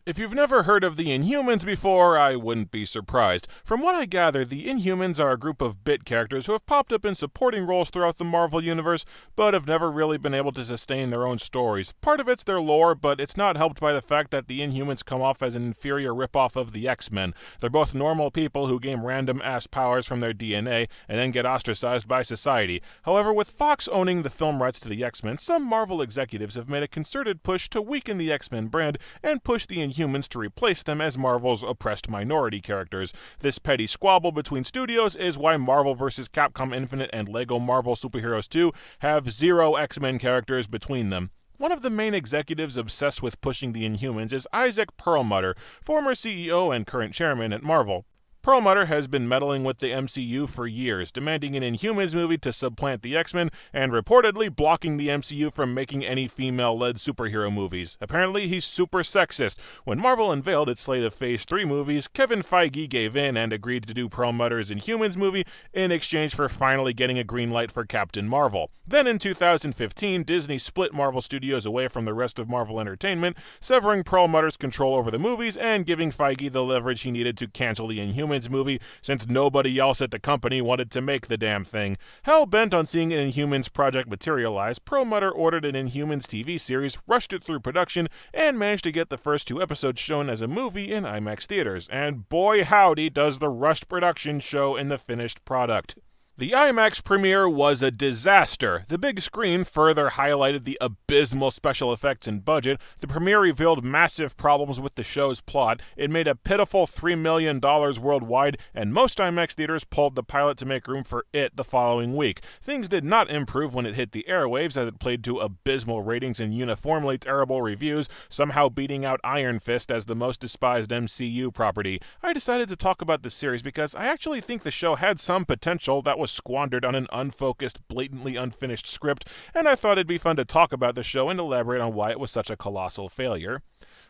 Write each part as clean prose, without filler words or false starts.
If you've never heard of the Inhumans before, I wouldn't be surprised. From what I gather, the Inhumans are a group of bit characters who have popped up in supporting roles throughout the Marvel Universe, but have never really been able to sustain their own stories. Part of it's their lore, but it's not helped by the fact that the Inhumans come off as an inferior ripoff of the X-Men. They're both normal people who gain random-ass powers from their DNA and then get ostracized by society. However, with Fox owning the film rights to the X-Men, some Marvel executives have made a concerted push to weaken the X-Men brand and push the Inhumans to replace them as Marvel's oppressed minority characters. This petty squabble between studios is why Marvel vs. Capcom Infinite and Lego Marvel Superheroes 2 have 0 X-Men characters between them. One of the main executives obsessed with pushing the Inhumans is Isaac Perlmutter, former CEO and current chairman at Marvel. Perlmutter has been meddling with the MCU for years, demanding an Inhumans movie to supplant the X-Men, and reportedly blocking the MCU from making any female-led superhero movies. Apparently, he's super sexist. When Marvel unveiled its slate of Phase 3 movies, Kevin Feige gave in and agreed to do Perlmutter's Inhumans movie in exchange for finally getting a green light for Captain Marvel. Then in 2015, Disney split Marvel Studios away from the rest of Marvel Entertainment, severing Perlmutter's control over the movies and giving Feige the leverage he needed to cancel the Inhumans movie, since nobody else at the company wanted to make the damn thing. Hell-bent on seeing an Inhumans project materialize, Perlmutter ordered an Inhumans TV series, rushed it through production, and managed to get the first 2 episodes shown as a movie in IMAX theaters. And boy howdy does the rushed production show in the finished product. The IMAX premiere was a disaster. The big screen further highlighted the abysmal special effects and budget. The premiere revealed massive problems with the show's plot. It made a pitiful $3 million worldwide, and most IMAX theaters pulled the pilot to make room for it the following week. Things did not improve when it hit the airwaves, as it played to abysmal ratings and uniformly terrible reviews, somehow beating out Iron Fist as the most despised MCU property. I decided to talk about this series because I actually think the show had some potential that was squandered on an unfocused, blatantly unfinished script, and I thought it'd be fun to talk about the show and elaborate on why it was such a colossal failure.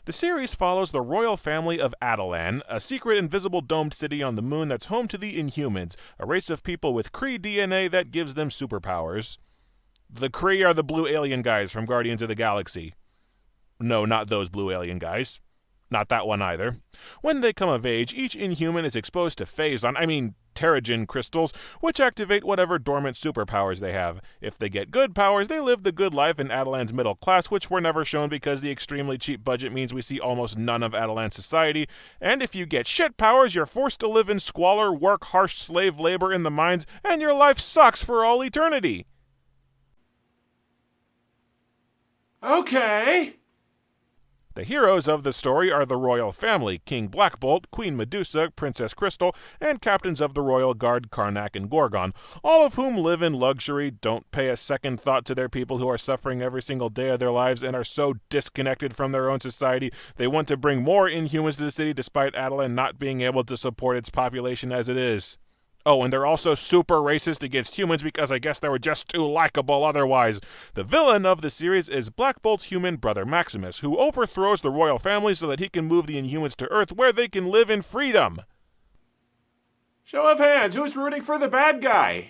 The series follows the royal family of Attilan, a secret invisible domed city on the moon that's home to the Inhumans, a race of people with Kree DNA that gives them superpowers. The Kree are the blue alien guys from Guardians of the Galaxy. No, not those blue alien guys. Not that one either. When they come of age, each Inhuman is exposed to Terrigen crystals, which activate whatever dormant superpowers they have. If they get good powers, they live the good life in Attilan's middle class, which were never shown because the extremely cheap budget means we see almost none of Attilan's society. And if you get shit powers, you're forced to live in squalor, work harsh slave labor in the mines, and your life sucks for all eternity. Okay. The heroes of the story are the royal family, King Blackbolt, Queen Medusa, Princess Crystal, and captains of the royal guard Karnak and Gorgon, all of whom live in luxury, don't pay a second thought to their people who are suffering every single day of their lives, and are so disconnected from their own society they want to bring more Inhumans to the city despite Attilan not being able to support its population as it is. Oh, and they're also super racist against humans because I guess they were just too likable otherwise. The villain of the series is Black Bolt's human brother Maximus, who overthrows the royal family so that he can move the Inhumans to Earth where they can live in freedom. Show of hands, who's rooting for the bad guy?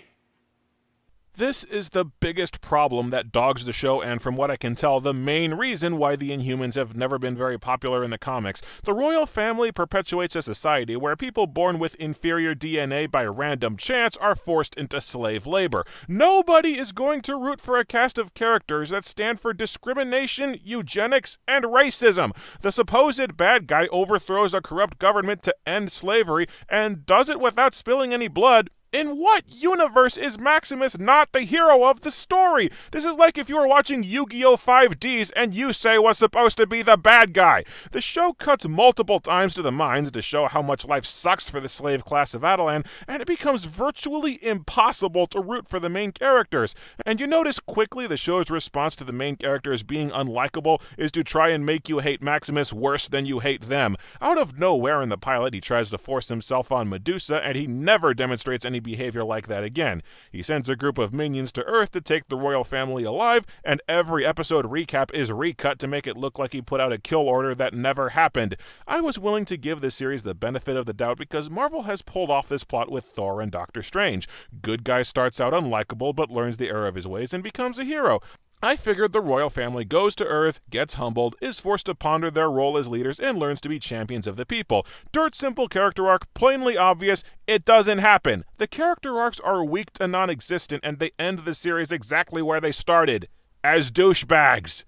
This is the biggest problem that dogs the show, and from what I can tell, the main reason why the Inhumans have never been very popular in the comics. The royal family perpetuates a society where people born with inferior DNA by random chance are forced into slave labor. Nobody is going to root for a cast of characters that stand for discrimination, eugenics, and racism. The supposed bad guy overthrows a corrupt government to end slavery, and does it without spilling any blood. In what universe is Maximus not the hero of the story? This is like if you were watching Yu-Gi-Oh! 5Ds and Yusei was supposed to be the bad guy. The show cuts multiple times to the mines to show how much life sucks for the slave class of Attilan, and it becomes virtually impossible to root for the main characters. And you notice quickly the show's response to the main characters being unlikable is to try and make you hate Maximus worse than you hate them. Out of nowhere in the pilot, he tries to force himself on Medusa, and he never demonstrates any behavior like that again. He sends a group of minions to Earth to take the royal family alive, and every episode recap is recut to make it look like he put out a kill order that never happened. I was willing to give this series the benefit of the doubt because Marvel has pulled off this plot with Thor and Doctor Strange. Good guy starts out unlikable but learns the error of his ways and becomes a hero. I figured the royal family goes to Earth, gets humbled, is forced to ponder their role as leaders, and learns to be champions of the people. Dirt simple character arc, plainly obvious, it doesn't happen. The character arcs are weak to non-existent, and they end the series exactly where they started, as douchebags.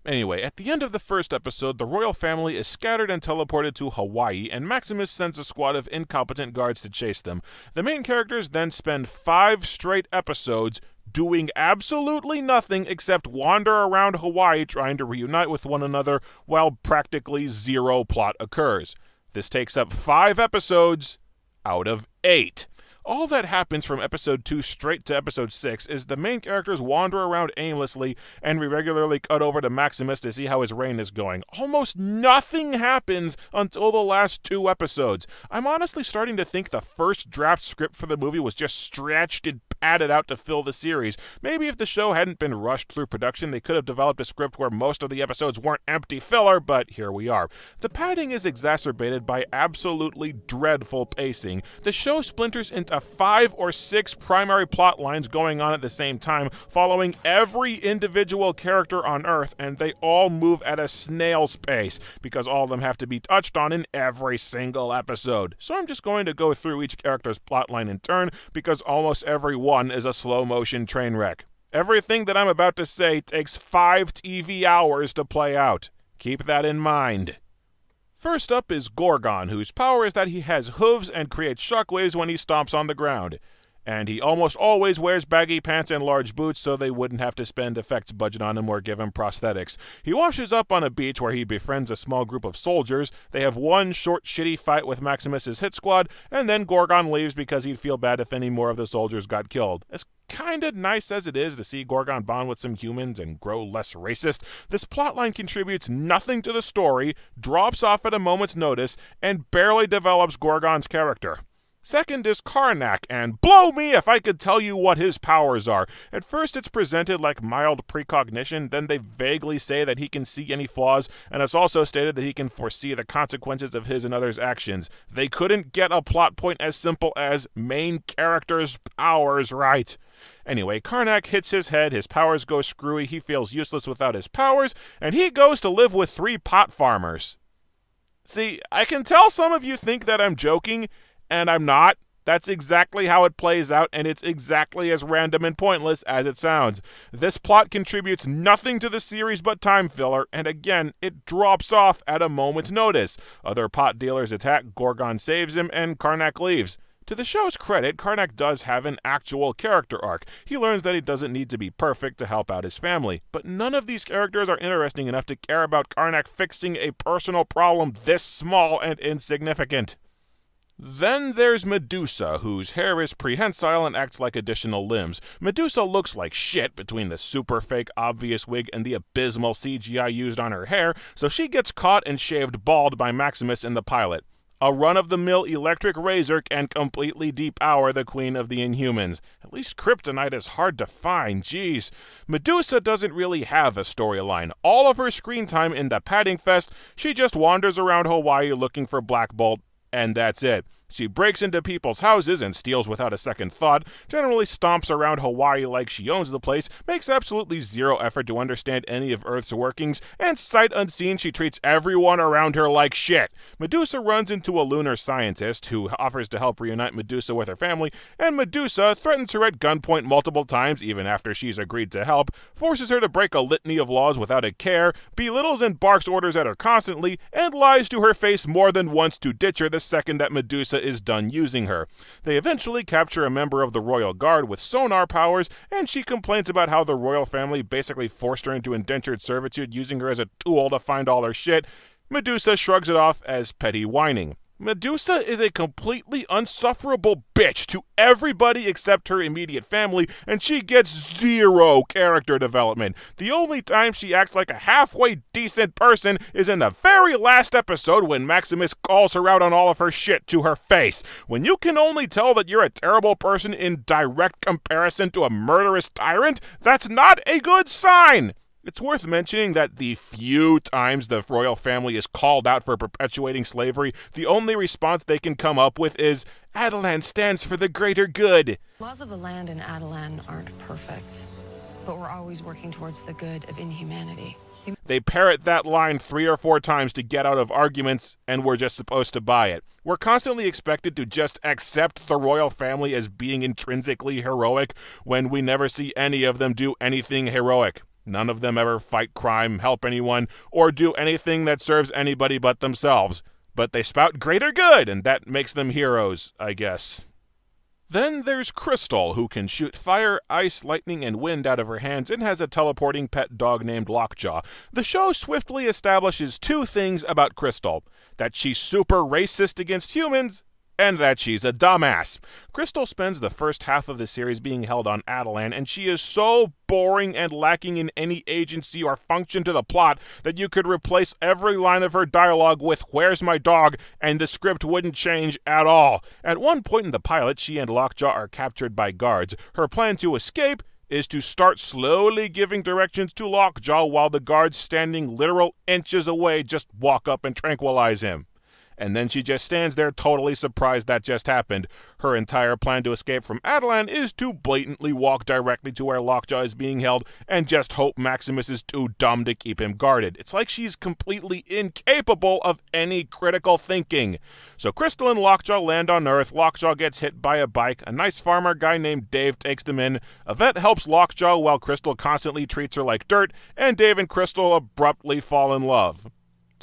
Anyway, at the end of the first episode, the royal family is scattered and teleported to Hawaii, and Maximus sends a squad of incompetent guards to chase them. The main characters then spend 5 straight episodes doing absolutely nothing except wander around Hawaii trying to reunite with one another while practically zero plot occurs. This takes up 5 episodes out of 8. All that happens from episode 2 straight to episode 6 is the main characters wander around aimlessly, and we regularly cut over to Maximus to see how his reign is going. Almost nothing happens until the last 2 episodes. I'm honestly starting to think the first draft script for the movie was just stretched and padded out to fill the series. Maybe if the show hadn't been rushed through production, they could have developed a script where most of the episodes weren't empty filler, but here we are. The padding is exacerbated by absolutely dreadful pacing. The show splinters into 5 or 6 primary plot lines going on at the same time, following every individual character on Earth, and they all move at a snail's pace, because all of them have to be touched on in every single episode. So I'm just going to go through each character's plotline in turn, because almost every one is a slow-motion train wreck. Everything that I'm about to say takes 5 TV hours to play out. Keep that in mind. First up is Gorgon, whose power is that he has hooves and creates shockwaves when he stomps on the ground. And he almost always wears baggy pants and large boots so they wouldn't have to spend effects budget on him or give him prosthetics. He washes up on a beach where he befriends a small group of soldiers. They have one short, shitty fight with Maximus's hit squad, and then Gorgon leaves because he'd feel bad if any more of the soldiers got killed. As kinda nice as it is to see Gorgon bond with some humans and grow less racist, this plotline contributes nothing to the story, drops off at a moment's notice, and barely develops Gorgon's character. Second is Karnak, and blow me if I could tell you what his powers are. At first it's presented like mild precognition, then they vaguely say that he can see any flaws, and it's also stated that he can foresee the consequences of his and others' actions. They couldn't get a plot point as simple as main character's powers right. Anyway, Karnak hits his head, his powers go screwy, he feels useless without his powers, and he goes to live with 3 pot farmers. See, I can tell some of you think that I'm joking, and I'm not. That's exactly how it plays out, and it's exactly as random and pointless as it sounds. This plot contributes nothing to the series but time filler, and again, it drops off at a moment's notice. Other pot dealers attack, Gorgon saves him, and Karnak leaves. To the show's credit, Karnak does have an actual character arc. He learns that he doesn't need to be perfect to help out his family. But none of these characters are interesting enough to care about Karnak fixing a personal problem this small and insignificant. Then there's Medusa, whose hair is prehensile and acts like additional limbs. Medusa looks like shit between the super fake obvious wig and the abysmal CGI used on her hair, so she gets caught and shaved bald by Maximus in the pilot. A run-of-the-mill electric razor can completely depower the queen of the Inhumans. At least kryptonite is hard to find, jeez. Medusa doesn't really have a storyline. All of her screen time in the padding fest, she just wanders around Hawaii looking for Black Bolt, and that's it. She breaks into people's houses and steals without a second thought, generally stomps around Hawaii like she owns the place, makes absolutely zero effort to understand any of Earth's workings, and sight unseen she treats everyone around her like shit. Medusa runs into a lunar scientist who offers to help reunite Medusa with her family, and Medusa threatens her at gunpoint multiple times even after she's agreed to help, forces her to break a litany of laws without a care, belittles and barks orders at her constantly, and lies to her face more than once to ditch her the second that Medusa is done using her. They eventually capture a member of the royal guard with sonar powers, and she complains about how the royal family basically forced her into indentured servitude using her as a tool to find all her shit. Medusa shrugs it off as petty whining. Medusa is a completely unsufferable bitch to everybody except her immediate family, and she gets zero character development. The only time she acts like a halfway decent person is in the very last episode when Maximus calls her out on all of her shit to her face. When you can only tell that you're a terrible person in direct comparison to a murderous tyrant, that's not a good sign. It's worth mentioning that the few times the royal family is called out for perpetuating slavery, the only response they can come up with is, Adelan stands for the greater good. Laws of the land in Adelan aren't perfect. but we're always working towards the good of inhumanity. They parrot that line 3 or 4 times to get out of arguments, and we're just supposed to buy it. We're constantly expected to just accept the royal family as being intrinsically heroic when we never see any of them do anything heroic. None of them ever fight crime, help anyone, or do anything that serves anybody but themselves. But they spout greater good, and that makes them heroes, I guess. Then there's Crystal, who can shoot fire, ice, lightning, and wind out of her hands and has a teleporting pet dog named Lockjaw. The show swiftly establishes 2 things about Crystal: that she's super racist against humans, and that she's a dumbass. Crystal spends the first half of the series being held on Adelan, and she is so boring and lacking in any agency or function to the plot that you could replace every line of her dialogue with "Where's my dog?" and the script wouldn't change at all. At one point in the pilot, she and Lockjaw are captured by guards. Her plan to escape is to start slowly giving directions to Lockjaw while the guards standing literal inches away just walk up and tranquilize him. And then she just stands there totally surprised that just happened. Her entire plan to escape from Adelan is to blatantly walk directly to where Lockjaw is being held and just hope Maximus is too dumb to keep him guarded. It's like she's completely incapable of any critical thinking. So Crystal and Lockjaw land on Earth. Lockjaw gets hit by a bike. A nice farmer guy named Dave takes them in. Yvette helps Lockjaw while Crystal constantly treats her like dirt, and Dave and Crystal abruptly fall in love.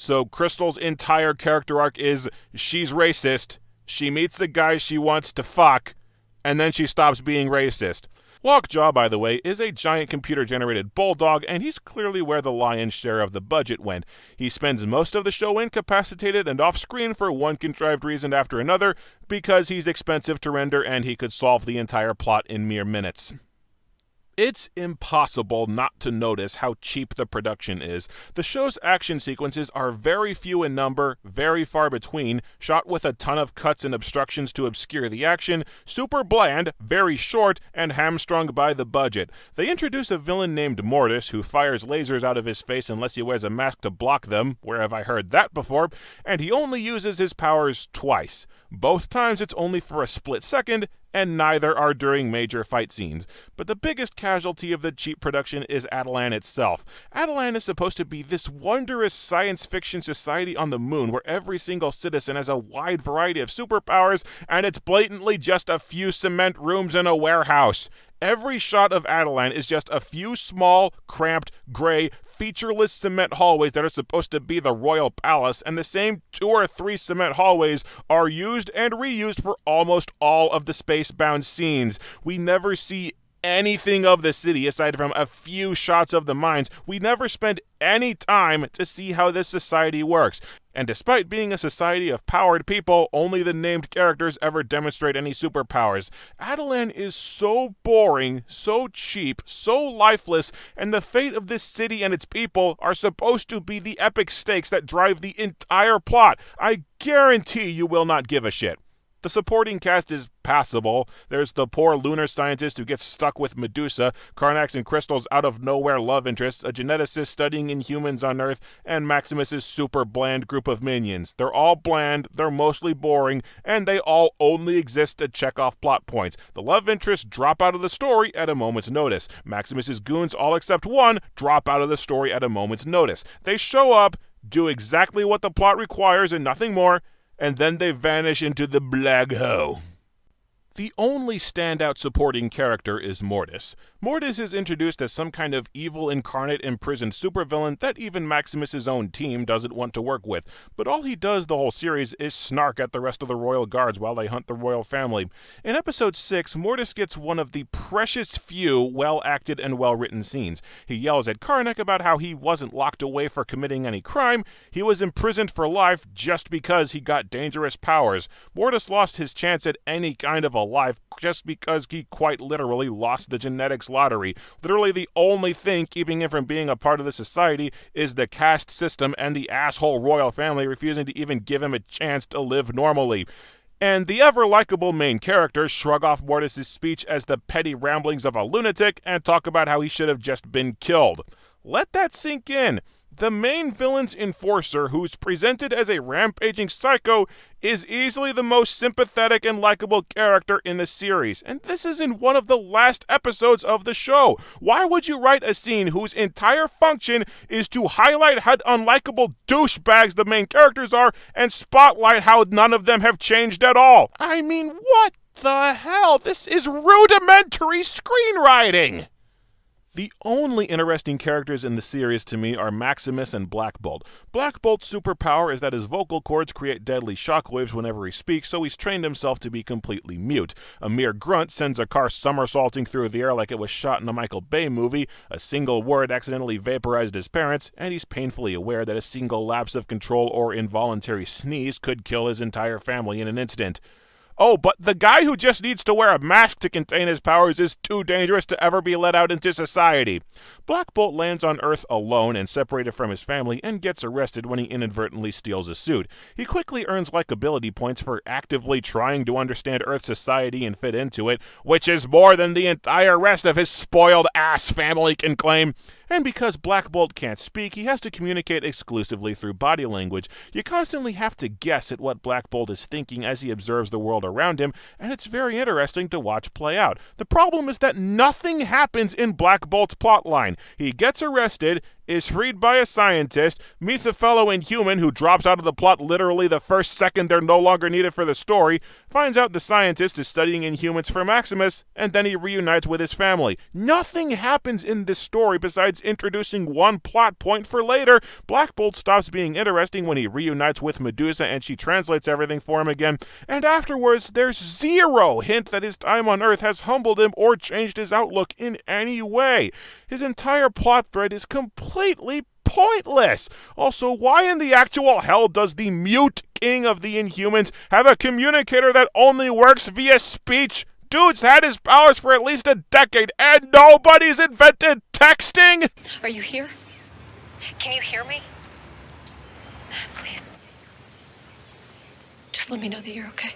So Crystal's entire character arc is she's racist, she meets the guy she wants to fuck, and then she stops being racist. Lockjaw, by the way, is a giant computer-generated bulldog, and he's clearly where the lion's share of the budget went. He spends most of the show incapacitated and off-screen for one contrived reason after another, because he's expensive to render and he could solve the entire plot in mere minutes. It's impossible not to notice how cheap the production is. The show's action sequences are very few in number, very far between, shot with a ton of cuts and obstructions to obscure the action, super bland, very short, and hamstrung by the budget. They introduce a villain named Mortis who fires lasers out of his face unless he wears a mask to block them. Where have I heard that before? And he only uses his powers twice. Both times it's only for a split second, and neither are during major fight scenes. But the biggest casualty of the cheap production is Adelan itself. Adelan is supposed to be this wondrous science fiction society on the moon where every single citizen has a wide variety of superpowers, and it's blatantly just a few cement rooms in a warehouse. Every shot of Adelan is just a few small, cramped, gray, featureless cement hallways that are supposed to be the royal palace, and the same 2 or 3 cement hallways are used and reused for almost all of the space-bound scenes. We never see anything of the city aside from a few shots of the mines. We never spend any time to see how this society works. And despite being a society of powered people, only the named characters ever demonstrate any superpowers. Adelan is so boring, so cheap, so lifeless, and the fate of this city and its people are supposed to be the epic stakes that drive the entire plot. I guarantee you will not give a shit. The supporting cast is passable. There's the poor lunar scientist who gets stuck with Medusa, Karnak's and Crystal's out-of-nowhere love interests, a geneticist studying Inhumans on Earth, and Maximus's super bland group of minions. They're all bland, they're mostly boring, and they all only exist to check off plot points. The love interests drop out of the story at a moment's notice. Maximus's goons, all except one, drop out of the story at a moment's notice. They show up, do exactly what the plot requires and nothing more, and then they vanish into the black hole. The only standout supporting character is Mortis. Mortis is introduced as some kind of evil incarnate imprisoned supervillain that even Maximus's own team doesn't want to work with, but all he does the whole series is snark at the rest of the royal guards while they hunt the royal family. In episode 6, Mortis gets one of the precious few well-acted and well-written scenes. He yells at Karnak about how he wasn't locked away for committing any crime, he was imprisoned for life just because he got dangerous powers. Mortis lost his chance at any kind of a life just because he quite literally lost the genetics lottery. Literally the only thing keeping him from being a part of the society is the caste system and the asshole royal family refusing to even give him a chance to live normally. And the ever-likable main characters shrug off Mortis' speech as the petty ramblings of a lunatic and talk about how he should have just been killed. Let that sink in. The main villain's enforcer, who's presented as a rampaging psycho, is easily the most sympathetic and likable character in the series, and this is in one of the last episodes of the show. Why would you write a scene whose entire function is to highlight how unlikable douchebags the main characters are and spotlight how none of them have changed at all? I mean, what the hell? This is rudimentary screenwriting! The only interesting characters in the series to me are Maximus and Black Bolt. Black Bolt's superpower is that his vocal cords create deadly shockwaves whenever he speaks, so he's trained himself to be completely mute. A mere grunt sends a car somersaulting through the air like it was shot in a Michael Bay movie, a single word accidentally vaporized his parents, and he's painfully aware that a single lapse of control or involuntary sneeze could kill his entire family in an instant. Oh, but the guy who just needs to wear a mask to contain his powers is too dangerous to ever be let out into society. Black Bolt lands on Earth alone and separated from his family and gets arrested when he inadvertently steals a suit. He quickly earns likability points for actively trying to understand Earth society and fit into it, which is more than the entire rest of his spoiled-ass family can claim. And because Black Bolt can't speak, he has to communicate exclusively through body language. You constantly have to guess at what Black Bolt is thinking as he observes the world around him, and it's very interesting to watch play out. The problem is that nothing happens in Black Bolt's plotline. He gets arrested, is freed by a scientist, meets a fellow Inhuman who drops out of the plot literally the first second they're no longer needed for the story, finds out the scientist is studying Inhumans for Maximus, and then he reunites with his family. Nothing happens in this story besides introducing one plot point for later. Black Bolt stops being interesting when he reunites with Medusa and she translates everything for him again, and afterwards there's zero hint that his time on Earth has humbled him or changed his outlook in any way. His entire plot thread is completely pointless. Also, why in the actual hell does the mute king of the Inhumans have a communicator that only works via speech? Dude's had his powers for at least a decade and nobody's invented texting! Are you here? Can you hear me? Please. Just let me know that you're okay.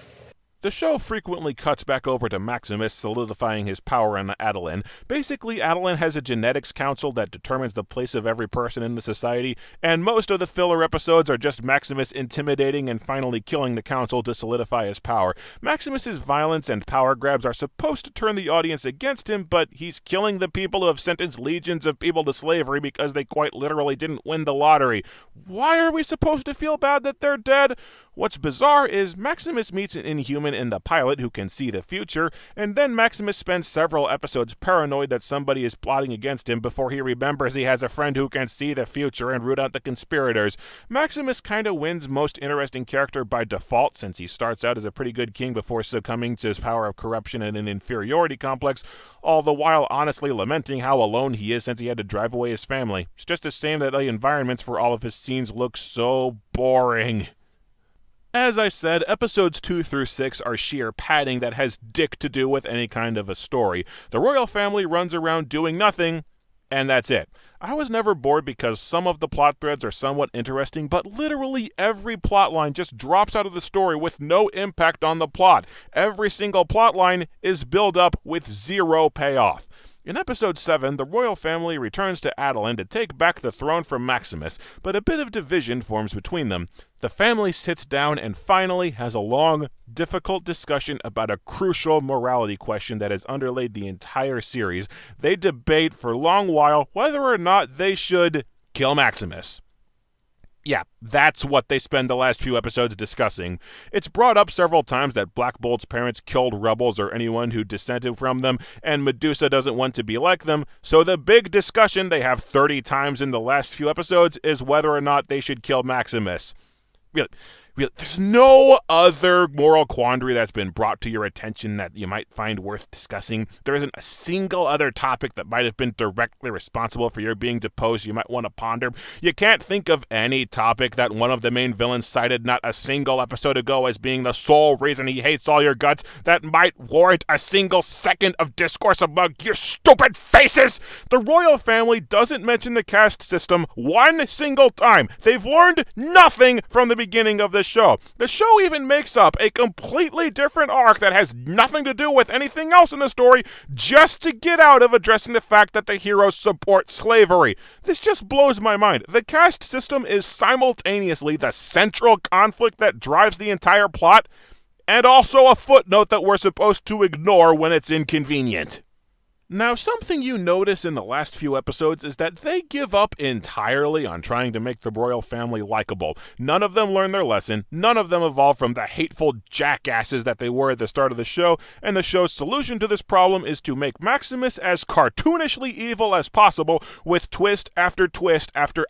The show frequently cuts back over to Maximus solidifying his power on Adeline. Basically, Adeline has a genetics council that determines the place of every person in the society, and most of the filler episodes are just Maximus intimidating and finally killing the council to solidify his power. Maximus's violence and power grabs are supposed to turn the audience against him, but he's killing the people who have sentenced legions of people to slavery because they quite literally didn't win the lottery. Why are we supposed to feel bad that they're dead? What's bizarre is Maximus meets an Inhuman in the pilot who can see the future, and then Maximus spends several episodes paranoid that somebody is plotting against him before he remembers he has a friend who can see the future and root out the conspirators. Maximus kinda wins most interesting character by default since he starts out as a pretty good king before succumbing to his power of corruption and an inferiority complex, all the while honestly lamenting how alone he is since he had to drive away his family. It's just a shame that the environments for all of his scenes look so boring. As I said, episodes 2 through 6 are sheer padding that has dick to do with any kind of a story. The royal family runs around doing nothing, and that's it. I was never bored because some of the plot threads are somewhat interesting, but literally every plotline just drops out of the story with no impact on the plot. Every single plotline is built up with zero payoff. In episode 7, the royal family returns to Adeline to take back the throne from Maximus, but a bit of division forms between them. The family sits down and finally has a long, difficult discussion about a crucial morality question that has underlaid the entire series. They debate for a long while whether or not they should kill Maximus. Yeah, that's what they spend the last few episodes discussing. It's brought up several times that Black Bolt's parents killed rebels or anyone who dissented from them, and Medusa doesn't want to be like them, so the big discussion they have 30 times in the last few episodes is whether or not they should kill Maximus. There's no other moral quandary that's been brought to your attention that you might find worth discussing. There isn't a single other topic that might have been directly responsible for your being deposed you might want to ponder. You can't think of any topic that one of the main villains cited not a single episode ago as being the sole reason he hates all your guts that might warrant a single second of discourse among your stupid faces. The royal family doesn't mention the caste system one single time. They've learned nothing from the beginning of the the show. The show even makes up a completely different arc that has nothing to do with anything else in the story just to get out of addressing the fact that the heroes support slavery. This just blows my mind. The caste system is simultaneously the central conflict that drives the entire plot, and also a footnote that we're supposed to ignore when it's inconvenient. Now, something you notice in the last few episodes is that they give up entirely on trying to make the royal family likable. None of them learn their lesson, none of them evolve from the hateful jackasses that they were at the start of the show, and the show's solution to this problem is to make Maximus as cartoonishly evil as possible with twist after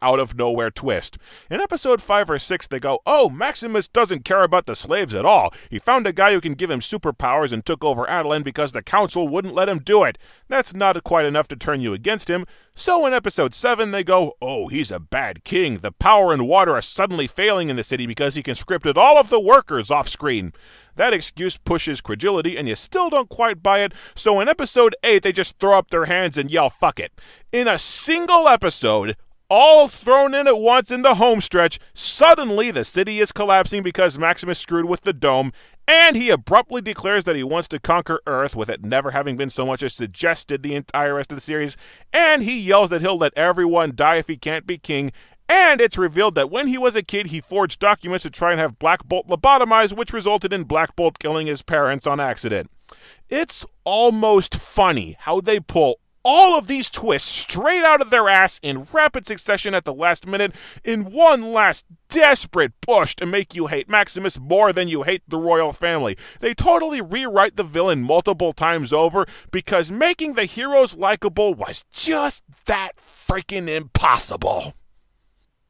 out-of-nowhere twist. In episode 5 or 6, they go, "Oh, Maximus doesn't care about the slaves at all. He found a guy who can give him superpowers and took over Adelan because the council wouldn't let him do it." That's not quite enough to turn you against him. So in episode 7, they go, "Oh, he's a bad king. The power and water are suddenly failing in the city because he conscripted all of the workers off screen." That excuse pushes credulity, and you still don't quite buy it. So in episode 8, they just throw up their hands and yell, "Fuck it." In a single episode, all thrown in at once in the home stretch, suddenly the city is collapsing because Maximus screwed with the dome, and he abruptly declares that he wants to conquer Earth, with it never having been so much as suggested the entire rest of the series, and he yells that he'll let everyone die if he can't be king, and it's revealed that when he was a kid, he forged documents to try and have Black Bolt lobotomized, which resulted in Black Bolt killing his parents on accident. It's almost funny how they pull all of these twists straight out of their ass in rapid succession at the last minute in one last desperate push to make you hate Maximus more than you hate the royal family. They totally rewrite the villain multiple times over because making the heroes likable was just that freaking impossible.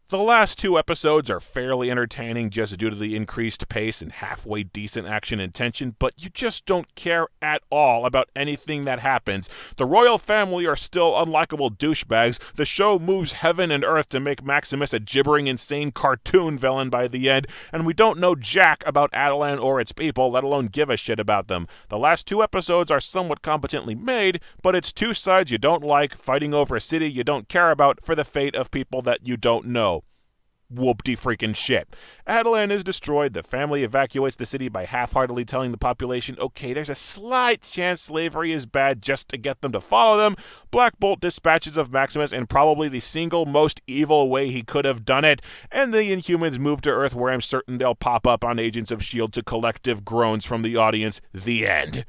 The last 2 episodes are fairly entertaining just due to the increased pace and halfway decent action and tension, but you just don't care at all about anything that happens. The royal family are still unlikable douchebags. The show moves heaven and earth to make Maximus a gibbering, insane cartoon villain by the end, and we don't know jack about Adelan or its people, let alone give a shit about them. The last 2 episodes are somewhat competently made, but it's 2 sides you don't like fighting over a city you don't care about for the fate of people that you don't know. Whoop-de-freaking shit. Adelan is destroyed. The family evacuates the city by half-heartedly telling the population, okay, there's a slight chance slavery is bad just to get them to follow them. Black Bolt dispatches of Maximus in probably the single most evil way he could have done it, and the Inhumans move to Earth, where I'm certain they'll pop up on Agents of S.H.I.E.L.D. to collective groans from the audience. The end.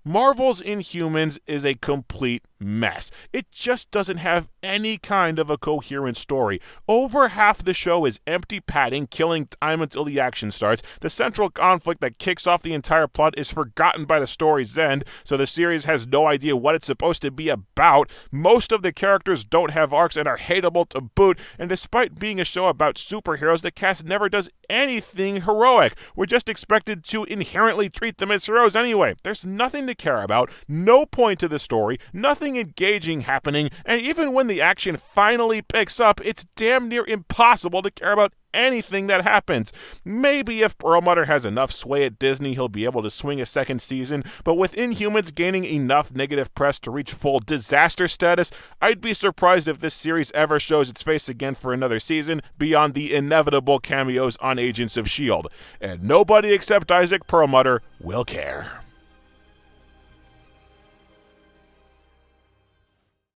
Marvel's Inhumans is a complete mess. It just doesn't have any kind of a coherent story. Over half the show is empty padding, killing time until the action starts. The central conflict that kicks off the entire plot is forgotten by the story's end, so the series has no idea what it's supposed to be about. Most of the characters don't have arcs and are hateable to boot, and despite being a show about superheroes, the cast never does anything heroic. We're just expected to inherently treat them as heroes anyway. There's nothing to care about, no point to the story, nothing engaging happening, and even when the action finally picks up, it's damn near impossible to care about anything that happens. Maybe if Perlmutter has enough sway at Disney, he'll be able to swing a second season, but with Inhumans gaining enough negative press to reach full disaster status, I'd be surprised if this series ever shows its face again for another season beyond the inevitable cameos on Agents of S.H.I.E.L.D. And nobody except Isaac Perlmutter will care.